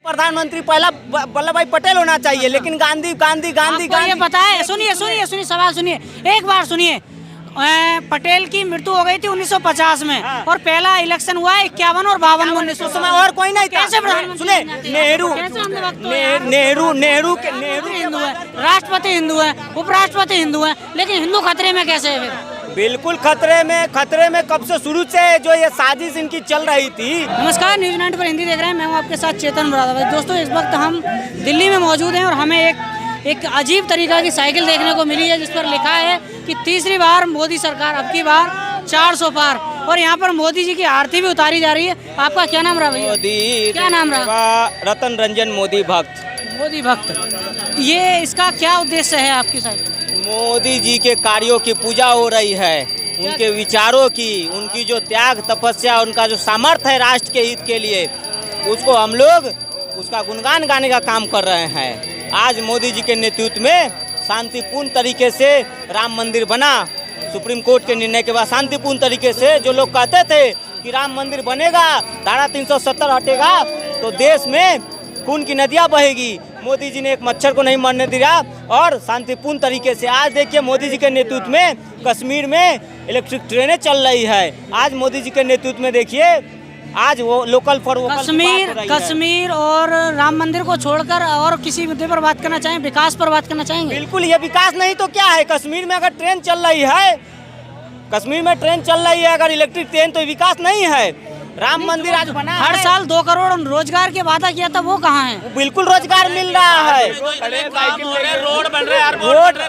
प्रधानमंत्री पहला वल्लभ भाई पटेल होना चाहिए, लेकिन गांधी गांधी गांधी गांधी। ये बताए, सुनिए सवाल सुनिए, एक बार सुनिए। पटेल की मृत्यु हो गई थी 1950 में और पहला इलेक्शन हुआ 51 और 52 में। उस समय और कोई नहीं था। कैसे प्रधानमंत्री? सुने, नेहरू हिंदू है, राष्ट्रपति हिंदू है, उपराष्ट्रपति हिंदू है, लेकिन हिंदू खतरे में कैसे है फिर? बिल्कुल खतरे में कब से शुरू से जो ये साजिश इनकी चल रही थी। नमस्कार, न्यूज़ 9 पर हिंदी देख रहे हैं, मैं हूं आपके साथ चेतन मुरादाबाद। दोस्तों, इस वक्त हम दिल्ली में मौजूद हैं और हमें एक अजीब तरीका की साइकिल देखने को मिली है जिस पर लिखा है कि तीसरी बार मोदी सरकार, अब की बार 400 पार। और यहाँ पर मोदी जी की आरती भी उतारी जा रही है। आपका क्या नाम रहा भैया? मोदी, क्या नाम रहा? रतन रंजन मोदी भक्त। मोदी भक्त, ये इसका क्या उद्देश्य है आपकी साइकिल? मोदी जी के कार्यों की पूजा हो रही है, उनके विचारों की, उनकी जो त्याग तपस्या, उनका जो सामर्थ्य है राष्ट्र के हित के लिए, उसको हम लोग उसका गुणगान गाने का काम कर रहे हैं। आज मोदी जी के नेतृत्व में शांतिपूर्ण तरीके से राम मंदिर बना। सुप्रीम कोर्ट के निर्णय के बाद शांतिपूर्ण तरीके से जो लोग कहते थे कि राम मंदिर बनेगा, धारा 370 हटेगा तो देश में खून की नदियाँ बहेगी, मोदी जी ने एक मच्छर को नहीं मरने दिया और शांतिपूर्ण तरीके से आज देखिए मोदी जी के नेतृत्व में कश्मीर में इलेक्ट्रिक ट्रेनें चल रही है। आज मोदी जी के नेतृत्व में देखिए आज वो लोकल फॉर वोकल कश्मीर और राम मंदिर को छोड़कर और किसी मुद्दे पर बात करना चाहें, विकास पर बात करना चाहेंगे? बिल्कुल, ये विकास नहीं तो क्या है? कश्मीर में अगर ट्रेन चल रही है, कश्मीर में ट्रेन चल रही है अगर इलेक्ट्रिक ट्रेन, तो विकास नहीं है। राम मंदिर आज बना है। हर साल 2 करोड़ रोजगार के वादा किया था, वो कहाँ है? बिल्कुल रोजगार मिल रहा है, रोड बन रहे हैं, रोड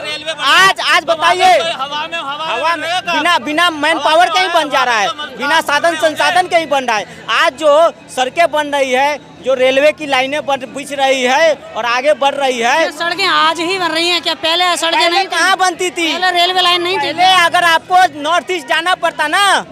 आज बताइए हवा में बिना मैन पावर के ही बन जा रहा है, बिना साधन संसाधन के ही बन रहा है। आज जो सड़कें बन रही है, जो रेलवे की लाइनें बिछ रही है और आगे बढ़ रही है। सड़कें आज ही बन रही हैं क्या? पहले सड़कें नहीं कहाँ बनती थी? पहले रेलवे लाइन नहीं थी। अगर आपको नॉर्थ ईस्ट जाना पड़ता ना,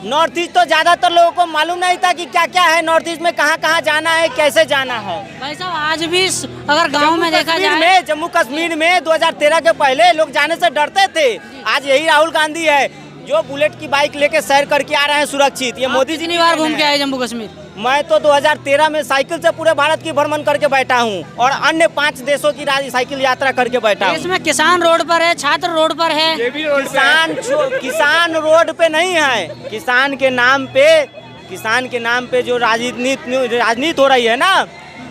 नॉर्थ ईस्ट तो ज्यादातर लोगों को मालूम नहीं था कि क्या क्या है नॉर्थ ईस्ट में, कहाँ कहाँ जाना है, कैसे जाना है। भाई साहब, आज भी अगर गांव में देखा जाए, जम्मू कश्मीर में 2013 के पहले लोग जाने से डरते थे। आज यही राहुल गांधी है जो बुलेट की बाइक लेके सैर करके आ रहे हैं सुरक्षित। ये मोदी जी बार घूम के आए जम्मू कश्मीर? मैं तो 2013 में साइकिल से पूरे भारत की भ्रमण करके बैठा हूँ और अन्य 5 देशों की साइकिल यात्रा करके बैठा हूँ। इसमें किसान रोड पर है, छात्र रोड पर है। किसान रोड पे नहीं है। किसान के नाम पे जो राजनीति हो रही है ना,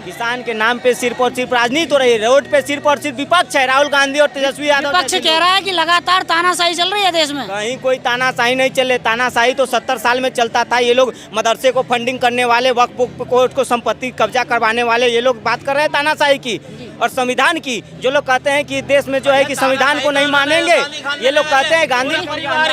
किसान के नाम पे सिर्फ और सिर्फ राजनीति हो रही है। रोड पे सिर्फ और सिर्फ विपक्ष है, राहुल गांधी और तेजस्वी यादव। विपक्ष कह रहा है कि लगातार तानाशाही चल रही है देश में। कहीं कोई तानाशाही नहीं चले। तानाशाही तो 70 साल में चलता था। ये लोग मदरसे को फंडिंग करने वाले, वक्फ कोर्ट को संपत्ति कब्जा करवाने वाले, ये लोग बात कर रहे हैं तानाशाही की और संविधान की। जो लोग कहते हैं कि देश में जो है कि संविधान को नहीं मानेंगे, ये लोग कहते हैं गांधी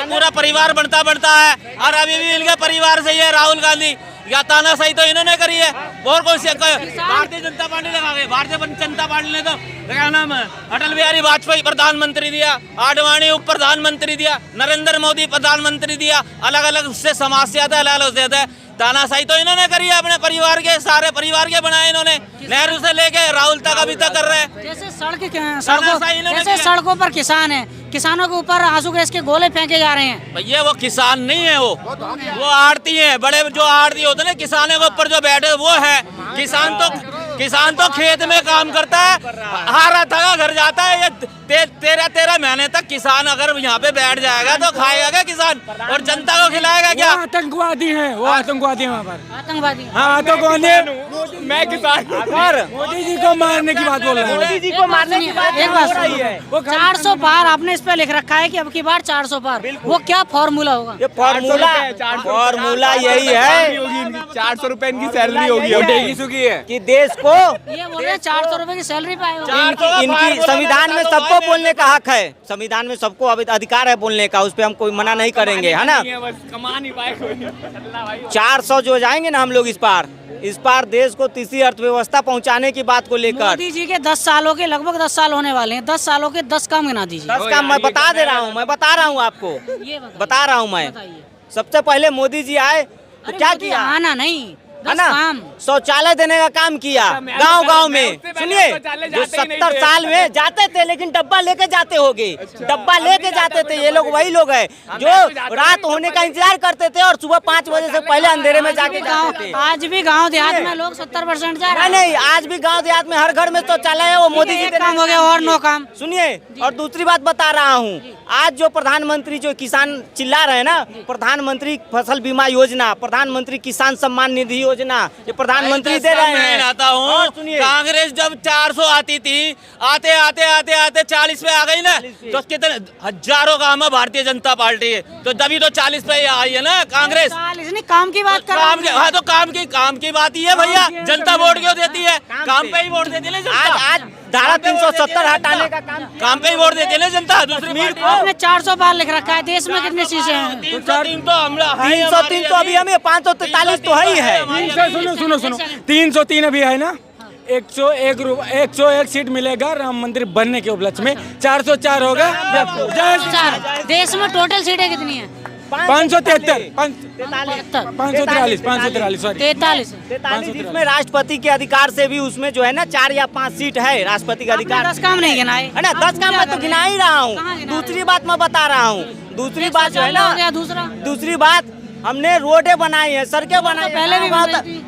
पूरा परिवार बनता है और अभी भी इनके परिवार से ही है राहुल गांधी। या तानाशाही तो इन्होंने करी है, और कौन सी? भारतीय जनता पार्टी लगा गई। भारतीय जनता पार्टी ने तो क्या नाम है, अटल बिहारी वाजपेयी प्रधानमंत्री दिया, आडवाणी उप प्रधानमंत्री दिया, नरेंद्र मोदी प्रधानमंत्री दिया, अलग अलग से समाज से आता है, अलग अलग से आता है। तानाशाही तो इन्होंने करी है, अपने परिवार के, सारे परिवार के बनाए इन्होंने। नेहरू से लेके राहुल तक अभी तक कर रहे हैं। जैसे सड़कों पर किसान है, किसानों के ऊपर आंसू गैस के गोले फेंके जा रहे हैं। भैया वो किसान नहीं है, वो आड़ती है। बड़े जो आड़ती होते हैं किसानों के ऊपर जो बैठे वो है। किसान तो खेत में काम करता है, हारा थका घर जाता है। ये 13 महीने तक किसान अगर यहाँ पे बैठ जाएगा तो खाएगा क्या किसान, और जनता को खिलाएगा क्या? आतंकवादी है, वो आतंकवादी है वहाँ पर। आतंकवादी? हाँ, आतंकवादी। मैं किसान मोदी जी को मारने की बात बोल रहा हूँ। मोदी जी को मारने की बात हो रही है। 400 पार आपने इस पे लिख रखा है कि अब की बार 400 पार, वो क्या फॉर्मूला होगा? ये फॉर्मूला यही है, 400 रुपए इनकी सैलरी होगी कि देश को ये बोल रहे 400 रुपए की सैलरी पाएगा। इनकी संविधान में सबको बोलने का हक है, संविधान में सबको अधिकार है बोलने का, उस पर हम कोई मना नहीं करेंगे, है ना। कमा नहीं पाए 400 जो जाएंगे ना हम लोग इस पार देश को तीसरी अर्थव्यवस्था पहुंचाने की बात को लेकर। मोदी जी के 10 सालों के लगभग 10 साल होने वाले हैं। 10 सालों के 10 काम गिना दीजिए। 10 काम मैं बता रहा हूँ आपको, बता रहा हूँ मैं। सबसे पहले मोदी जी आए तो क्या किया? आना नहीं, है ना, काम। शौचालय देने का काम किया गांव गांव में। सुनिए, जो 70 साल में जाते थे लेकिन डब्बा लेके जाते होगे, डब्बा लेके जाते थे, ये लोग वही लोग हैं जो रात होने का इंतजार करते थे और सुबह 5 बजे से पहले अंधेरे में जाके जाते थे। आज भी गांव देहात में लोग 70% जा रहे हैं। नहीं, आज भी गांव देहात में हर घर में शौचालय है, वो मोदी जी एक काम हो गया और नो काम। सुनिए, और दूसरी बात बता रहा हूँ, आज जो प्रधानमंत्री जो किसान चिल्ला रहे हैं ना, प्रधानमंत्री फसल बीमा योजना, प्रधानमंत्री किसान सम्मान निधि योजना, ये प्रधानमंत्री दे रहे हैं। आता हूँ, कांग्रेस जब 400 आती थी, आते आते आते आते 40 पे आ गई ना, तो कितने हजारों काम है भारतीय जनता पार्टी, तो तभी तो 40 पे आई है ना कांग्रेस। नहीं, काम की बात कर काम के, हाँ तो काम की बात ही है भैया। जनता वोट क्यों देती है? काम पे ही वोट देती है जनता। आज धारा 370 हटाने का काम पे ही वोट देती है ना जनता। दूसरी बात आपने 400 बार लिख रखा है, देश में कितनी चीजें हैं? 303 तो हमला है, 303 तो अभी हमें 543 तो है ही है। सुनो 303 अभी है ना, 101 सीट मिलेगा राम मंदिर बनने के उपलक्ष्य में, 404 होगा। देश में टोटल सीटें कितनी है? 573 जिसमें राष्ट्रपति के अधिकार से भी उसमें जो है ना 4 या 5 सीट है राष्ट्रपति का अधिकार। 10 काम नहीं गिनाए है ना, 10 काम मैं तो गिना ही रहा हूँ। दूसरी बात मैं बता रहा हूँ, दूसरी बात जो है ना, दूसरी बात हमने रोडें बनाई है, सड़कें बनाई है। पहले भी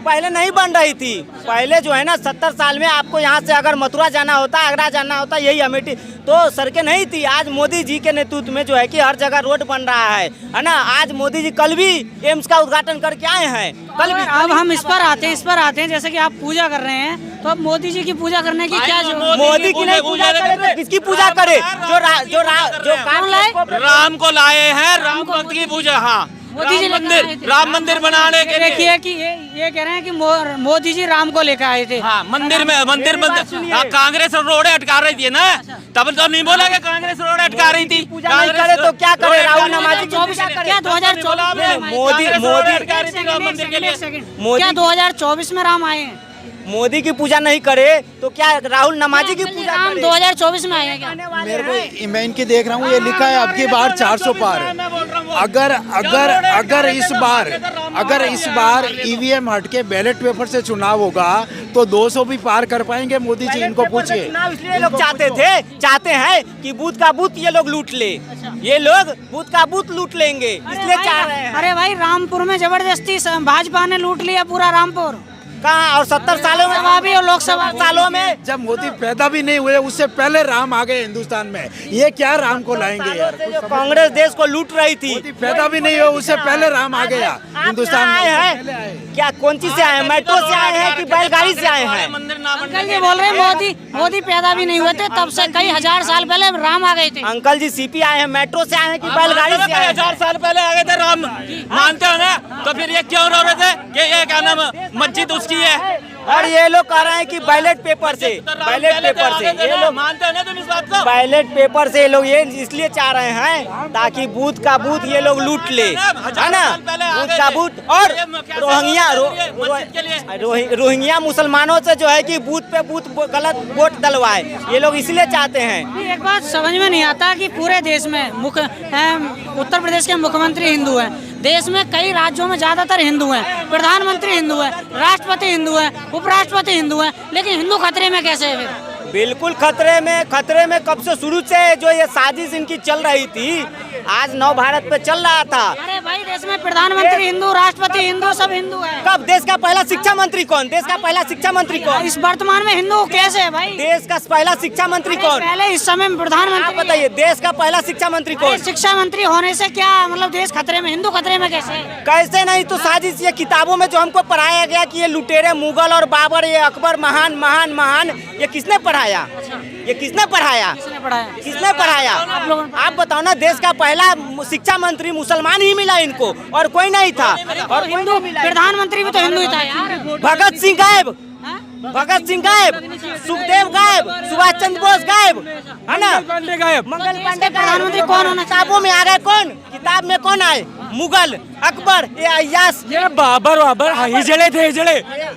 पहले नहीं बन रही थी। पहले जो है ना 70 साल में आपको यहाँ से अगर मथुरा जाना होता, आगरा जाना होता, यही अमेठी, तो सड़कें नहीं थी। आज मोदी जी के नेतृत्व में जो है कि हर जगह रोड बन रहा है ना। आज मोदी जी कल भी एम्स का उद्घाटन करके आए हैं, कल भी। अब हम इस पर आते हैं जैसे कि आप पूजा कर रहे हैं, तो अब मोदी जी की पूजा करने की क्या जरूरत? मोदी की नहीं पूजा करे तो किसकी पूजा करे? जो राम को लाए हैं, राम भक्त की पूजा। हाँ, मोदी जी राम मंदिर बनाने के लिए। देखिए कि ये कह रहे हैं कि मोदी जी राम को लेकर आए थे। हाँ, मंदिर कांग्रेस रोड अटका रही थी ना, तब तो नहीं बोला कि कांग्रेस रोड अटका रही थी। नहीं करे तो क्या करे? राहुल नमाजी क्या 2024 में मोदी अटका रही थी राम मंदिर के लिए। क्या 2024 में राम आए हैं? मोदी की पूजा नहीं करे तो क्या राहुल नमाजी की पूजा राम करे? 2024 में आएगा क्या? मेरे को मैं इनकी देख रहा हूँ, ये लिखा है अब की बार 400 पार। अगर इस बार ईवीएम हट के बैलेट पेपर से चुनाव होगा तो 200 भी पार कर पाएंगे मोदी जी? इनको पूछिए। चुनाव इसलिए लोग चाहते हैं कि बूथ का बूथ ये लोग लूट ले, ये लोग बूथ का बूथ लूट लेंगे, इसलिए चाह रहे हैं। अरे भाई, रामपुर में जबरदस्ती भाजपा ने लूट लिया पूरा रामपुर। कहाँ? और 70 सालों में भी और लोकसभा सालों में जब मोदी पैदा भी नहीं हुए उससे पहले राम आ गए हिंदुस्तान में, ये क्या राम को लाएंगे यार? जो कांग्रेस देश को लूट रही थी, मोदी पैदा भी नहीं हुआ उससे पहले राम आ गया हिंदुस्तान में। क्या कौन चीज से आए हैं? मेट्रो से आए हैं कि बैलगाड़ी से आए हैं? अंकल जी बोल रहे हैं मोदी पैदा भी नहीं हुए थे, तब से कई हजार साल पहले राम आ गए थे। अंकल जी सीपी आए हैं, मेट्रो से आए हैं कि बैलगाड़ी से आए हैं? 1000 साल पहले आ गए थे राम, मानते हो ना? तो फिर ये क्यों रो रहे थे कि ये क्या नाम मस्जिद उसकी है? और ये लोग कह रहे हैं कि बैलेट पेपर से, ये लोग मानते हो ना तुम इस बात को? बैलेट पेपर से लोग ये इसलिए चाह रहे हैं ताकि बूथ का बूथ ये लोग लूट ले, है ना? बूथ का बूथ। और रोहिंग्या मुसलमानों से जो है कि बूथ पे बूथ गलत वोट डलवाए, ये लोग इसलिए चाहते हैं। एक बात समझ में नहीं आता कि पूरे देश में उत्तर प्रदेश के मुख्यमंत्री हिंदू हैं, देश में कई राज्यों में ज्यादातर हिंदू हैं, प्रधानमंत्री हिंदू हैं, राष्ट्रपति हिंदू हैं, उपराष्ट्रपति हिंदू हैं, लेकिन हिंदू खतरे में कैसे है फिर? बिल्कुल खतरे में कब से शुरू से जो ये साजिश इनकी चल रही थी, आज नव भारत पे चल रहा था। अरे भाई, देश में प्रधानमंत्री हिंदू, राष्ट्रपति हिंदू, सब हिंदू है। कब? देश का पहला शिक्षा मंत्री कौन? देश का पहला शिक्षा मंत्री कौन? इस वर्तमान में हिंदू कैसे है भाई? देश का पहला शिक्षा मंत्री कौन? पहले इस समय में प्रधानमंत्री। आप बताइए, देश का पहला शिक्षा मंत्री कौन? शिक्षा मंत्री होने से क्या मतलब देश खतरे में, हिंदू खतरे में कैसे? कैसे नहीं तो साजिश, ये किताबों में जो हमको पढ़ाया गया कि ये लुटेरे मुगल और बाबर, ये अकबर महान महान महान, ये किसने पढ़ाया? ये किसने पढ़ाया? किसने पढ़ाया? आप बताओ ना। देश का पहला शिक्षा मंत्री मुसलमान ही मिला इनको, और कोई नहीं था। और हिंदू प्रधानमंत्री भी तो हिंदू ही था यार। भगत सिंह गायब, भगत सिंह गायब, सुखदेव गायब, सुभाष चंद्र बोस गायब, है ना? मंगल पांडे प्रधानमंत्री कौन होना? किताबों में आ गए कौन? किताब में कौन आए? मुगल, अकबर, ये अय्यास, ये बाबर हिजड़े थे, हिजड़े।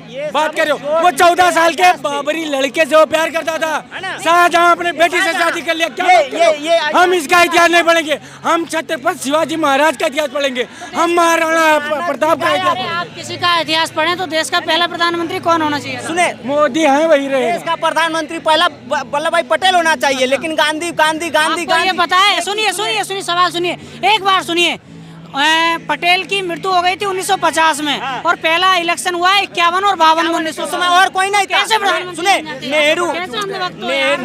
ये बात कर रहे हो। वो 14 साल के बाबरी लड़के से वो प्यार करता था, शाहजहां अपने बेटी से शादी कर लिया। क्या हम इसका इतिहास नहीं पढ़ेंगे? हम छत्रपति शिवाजी महाराज का इतिहास पढ़ेंगे, हम महाराणा प्रताप का इतिहास। आप किसी का इतिहास पढ़ें तो देश का पहला प्रधानमंत्री कौन होना चाहिए? सुने, मोदी है वही रहे। देश का प्रधानमंत्री पहला वल्लभ भाई पटेल होना चाहिए, लेकिन गांधी गांधी गांधी आपको ये गांधी पता है? सुनिए सुनिए सुनिए, सवाल सुनिए, एक बार सुनिए। पटेल की मृत्यु हो गई थी 1950 में और पहला इलेक्शन हुआ 51 और 52 में 1900 समय और कोई नहीं था। कैसे प्रधानमंत्री सुने, बनना चाहिए? नेहरू कैसे अंधभक्त हो यार?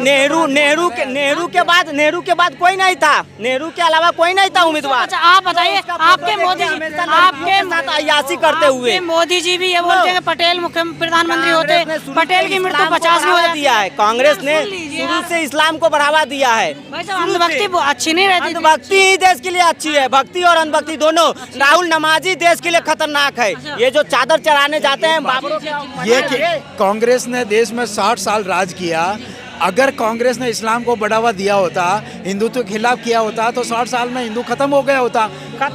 नेहरू के बाद कोई नहीं था। नेहरू के अलावा कोई नहीं था उम्मीदवार। अच्छा, आप बताइए, आपके मोदी जी, आपके साथ अय्याशी करते हुए आपके मोदी जी भी ये बोलते हैं कि पटेल मुख्य प्रधानमंत्री होते, पटेल की मृत्यु 50 में हो जाती दिया है। कांग्रेस ने सुन लीजिए शुरू आप। से इस्लाम को बढ़ावा दिया है। भाई साहब, अंधभक्ति अच्छी नहीं रहती थी। अंधभक्ति ही देश के लिए अच्छी है, भक्ति और अंधभक्ति दोनों। राहुल नमाजी देश के लिए खतरनाक है। ये जो चादर चढ़ाने जाते हैं बाबरों के, ये कि कांग्रेस ने देश में 60 साल राज किया। अगर कांग्रेस ने इस्लाम को बढ़ावा दिया होता, हिंदुत्व के खिलाफ किया होता, तो 60 साल में हिंदू खत्म हो गया होता।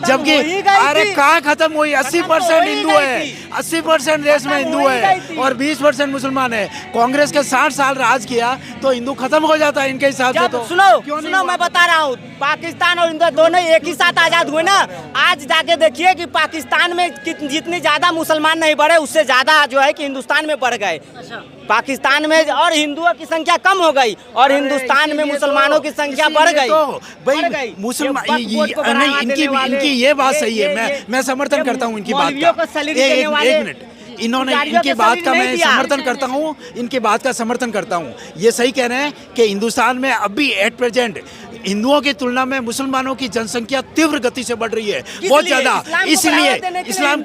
जबकि अरे कहाँ खत्म हुई? 80% हिंदू है, 80% देश में हिंदू है और 20% मुसलमान है। कांग्रेस के 60 साल राज किया तो हिंदू खत्म हो जाता है इनके हिसाब से। तो सुनो मैं बता रहा हूँ, पाकिस्तान और इंडिया दोनों एक ही साथ आजाद हुए ना। आज जाके देखिए कि पाकिस्तान में जितने ज्यादा मुसलमान नहीं बढ़े, उससे ज्यादा जो है कि हिंदुस्तान में बढ़ गए। पाकिस्तान में और हिंदुओं की संख्या कम हो गई और हिंदुस्तान में मुसलमानों की संख्या बढ़ गई। भाई मुसलमान नहीं, इनकी ये बात सही है। मैं समर्थन करता हूँ इनकी बात का। एक मिनट, इन्होंने इनकी बात का मैं समर्थन करता हूँ, इनकी बात का समर्थन करता हूँ। ये सही कह रहे हैं कि हिंदुस्तान में अभी एट प्रेजेंट हिंदुओं की तुलना में मुसलमानों की जनसंख्या तीव्र गति से बढ़ रही है, बहुत ज्यादा। इसलिए इस्लाम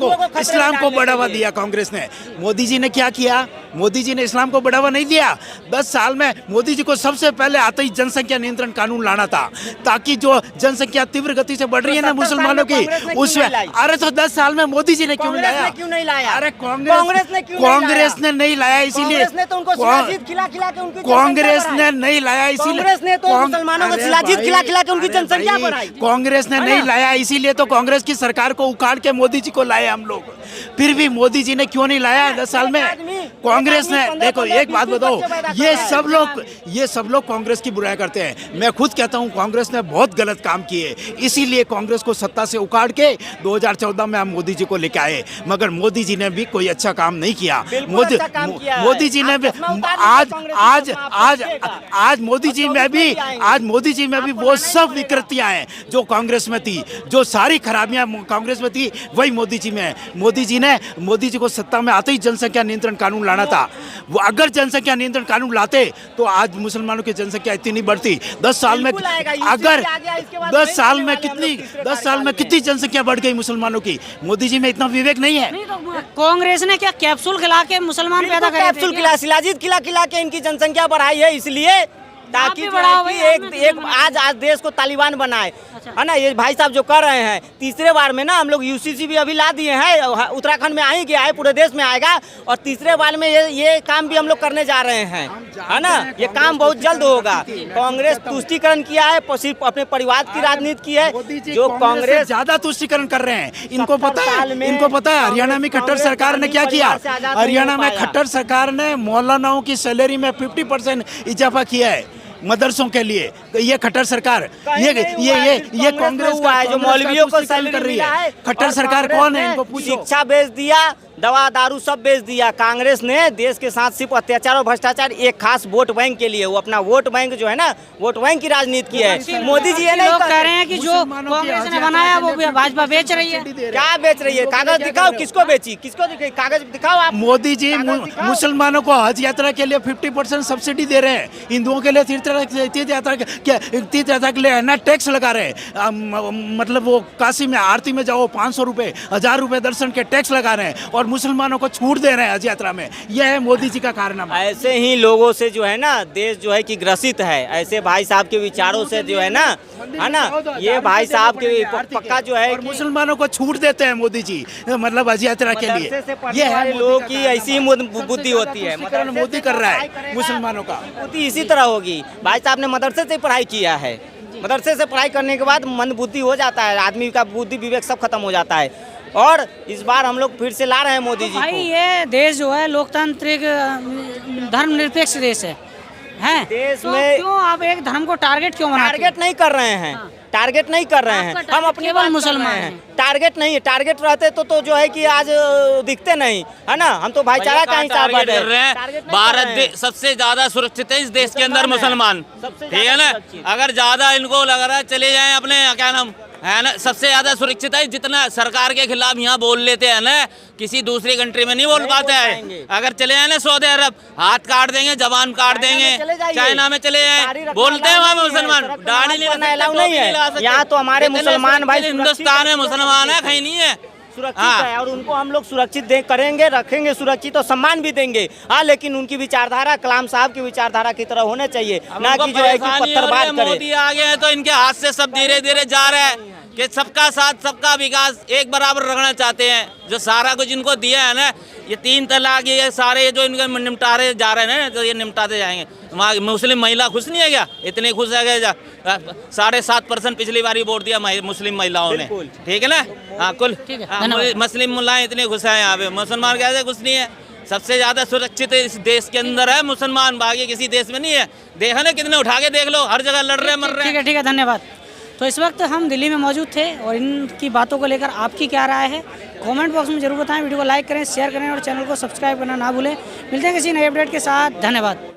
को बढ़ावा दिया कांग्रेस ने। मोदी जी ने क्या किया? मोदी जी ने इस्लाम को बढ़ावा नहीं दिया। 10 साल में मोदी जी को सबसे पहले आते ही जनसंख्या नियंत्रण कानून लाना था, ताकि जो जनसंख्या तीव्र गति से बढ़ रही है ना मुसलमानों की, उसमें अरे तो 10 साल में मोदी जी ने क्यों नहीं लाया? अरे कांग्रेस ने नहीं लाया, इसीलिए कांग्रेस ने नहीं लाया, इसीलिए मुसलमानों को शिलाजीत खिला के उनकी जनसंख्या बढ़ाई। कांग्रेस ने नहीं लाया, इसीलिए तो कांग्रेस की सरकार को उखाड़ के मोदी जी को लाए हम लोग। फिर भी मोदी जी ने क्यों नहीं लाया 10 साल में? कांग्रेस ने, देखो एक बात बताओ, ये सब लोग कांग्रेस की बुराई करते हैं। मैं खुद कहता हूँ कांग्रेस ने बहुत गलत काम किए, इसीलिए कांग्रेस को सत्ता से उखाड़ के 2014 में हम मोदी जी को लेके आए। मगर मोदी जी ने भी कोई अच्छा काम नहीं किया। मोदी जी ने भी आज मोदी जी में भी वो सब विकृतियां हैं जो कांग्रेस में थी, जो सारी खराबियां कांग्रेस में थी वही मोदी जी में है। मोदी जी को सत्ता में आते ही जनसंख्या नियंत्रण कानून लाना था। वो अगर जनसंख्या नियंत्रण कानून लाते तो आज मुसलमानों की जनसंख्या इतनी नहीं बढ़ती। 10 साल में अगर 10 साल में कितनी जनसंख्या बढ़ गई मुसलमानों की? मोदी जी में इतना विवेक नहीं है। कांग्रेस ने क्या कैप्सूल खिला के मुसलमान पैदा करे? कैप्सूल खिला, शिलाजीत खिला के इनकी जनसंख्या बढ़ाई है, इसलिए ताकि एक आज देश को तालिबान बनाए, है ना। ये भाई साहब जो कर रहे हैं, तीसरे बार में ना हम लोग यूसीसी भी अभी ला दिए हैं, उत्तराखंड में आ ही गया है, पूरे देश में आएगा। और तीसरे बार में ये काम भी हम लोग करने जा रहे हैं, है ना। ये काम बहुत जल्द होगा। कांग्रेस तुष्टीकरण किया है, सिर्फ अपने परिवार की राजनीति की है। जो कांग्रेस ज्यादा तुष्टीकरण कर रहे हैं, इनको पता है हरियाणा में खट्टर सरकार ने क्या किया? हरियाणा में खट्टर सरकार ने मौलानाओं की सैलरी में 50% इजाफा किया है मदरसों के लिए। ये खट्टर सरकार, ये कांग्रेस का है जो मौलवियों को सैलरी कर रही है। खट्टर सरकार कौन है? इनको पूछो। शिक्षा बेच दिया, दवा दारू सब बेच दिया। कांग्रेस ने देश के साथ सिर्फ अत्याचार और भ्रष्टाचार, एक खास वोट बैंक के लिए, वो अपना वोट बैंक जो है ना, वोट बैंक की राजनीति की है। मोदी जी ये नहीं कह रहे हैं कि जो कांग्रेस ने बनाया वो भाजपा बेच रही है। क्या बेच रही है? कागज दिखाओ, किसको बेची, किसको कागज दिखाओ आप। मोदी जी मुसलमानों को हज यात्रा के लिए 50% सब्सिडी दे रहे हैं। हिंदुओं के लिए तीर्थ यात्रा के लिए ना टैक्स लगा रहे हैं। मतलब वो काशी में आरती में जाओ 500 रुपए 1000 रुपए दर्शन के टैक्स लगा रहे हैं और मुसलमानों को छूट दे रहे हैं हज यात्रा में। यह है मोदी जी का कारनामा। ऐसे ही लोगों से जो है ना देश जो है कि ग्रसित है। ऐसे भाई साहब के विचारों से जो है ना, ये भाई साहब के पक्का जो है मुसलमानों को छूट देते हैं मोदी जी, मतलब हज यात्रा के लिए। ये है लोगों की ऐसी ही बुद्धि होती है। मोदी कर रहा है मुसलमानों का बुद्धि इसी तरह होगी। भाई साहब ने मदरसे से पढ़ाई किया है, मदरसे से पढ़ाई करने के बाद मंद बुद्धि हो जाता है, आदमी का बुद्धि विवेक सब खत्म हो जाता है। और इस बार हम लोग फिर से ला रहे हैं मोदी जी भाई को। ये देश जो है लोकतांत्रिक धर्मनिरपेक्ष देश है देश तो में क्यों आप एक धर्म को टारगेट क्यों बनाते टारगेट नहीं कर रहे हैं, टारगेट नहीं कर रहे हैं, आपका हम टारगेट अपनी केवल बात कर मुसलमान रहे हैं। हैं। टारगेट नहीं है, टारगेट रहते तो जो है कि आज दिखते नहीं है ना, हम तो भाईचारा का हिसाब टारगेट कर रहे हैं। टारगेट नहीं भारत कर रहे हैं। सबसे ज्यादा सुरक्षित है इस देश के अंदर मुसलमान मुसलमान, हैं। सबसे ठीक है ना। ज्यादा सुरक्षित। अगर ज्यादा इनको लग रहा है चले जाएं अपने क्या नाम है ना, सबसे ज्यादा सुरक्षित है। जितना सरकार के खिलाफ यहाँ बोल लेते हैं ना, किसी दूसरी कंट्री में नहीं बोल पाते पाएंगे। हैं। अगर चले जाए ना सऊदी अरब, हाथ काट देंगे, जबान काट चाइना में चले देंगे, जाइए। चाइना में चले दाढ़ी जाए, रखना बोलते हैं वहाँ अलाउ नहीं है, मुसलमान सड़क पे दाढ़ी नमाज नहीं पढ़ना रख अलाउ सकते, नहीं है। टोपी सकते। यहाँ तो हमारे इतने मुसलमान भाई सुरक्षित सुरक्षित हिंदुस्तान में है, मुसलमान है, कहीं नहीं है। सुरक्षित हाँ। है और उनको हम लोग सुरक्षित करेंगे, रखेंगे सुरक्षित और सम्मान भी देंगे। हाँ, लेकिन उनकी विचारधारा कलाम साहब की विचारधारा की तरह होने चाहिए, ना हमको कि जो है कि परेशानी हो रही है, पत्थरबाज करे। मोदी आ गए हैं तो इनके हाथ से सब धीरे धीरे जा रहा है कि सबका साथ सबका विकास एक बराबर रखना चाहते हैं। जो सारा कुछ इनको दिया है ना, ये 3 तलाक, ये सारे जो इनके निपटारे जा रहे हैं ना, तो ये निपटाते जाएंगे। वहाँ मुस्लिम महिला खुश नहीं है क्या? इतने खुश है क्या? 7.5% पिछली बारी वोट दिया मुस्लिम महिलाओं ने, ठीक है ना। हाँ, कुल ठीक है, हाँ, धन्यवाद। मुस्लिम महिलाएं इतने खुश है यहाँ पे, मुसलमान कैसे खुश नहीं है? सबसे ज्यादा सुरक्षित इस देश के अंदर है मुसलमान, बाकी किसी देश में नहीं है। देखा ना कितने उठा के देख लो, हर जगह लड़ रहे मर रहे हैं। ठीक है, धन्यवाद। तो इस वक्त हम दिल्ली में मौजूद थे और इनकी बातों को लेकर आपकी क्या राय है कमेंट बॉक्स में जरूर बताएं। वीडियो को लाइक करें, शेयर करें और चैनल को सब्सक्राइब करना ना भूलें। मिलते हैं किसी नए अपडेट के साथ, धन्यवाद।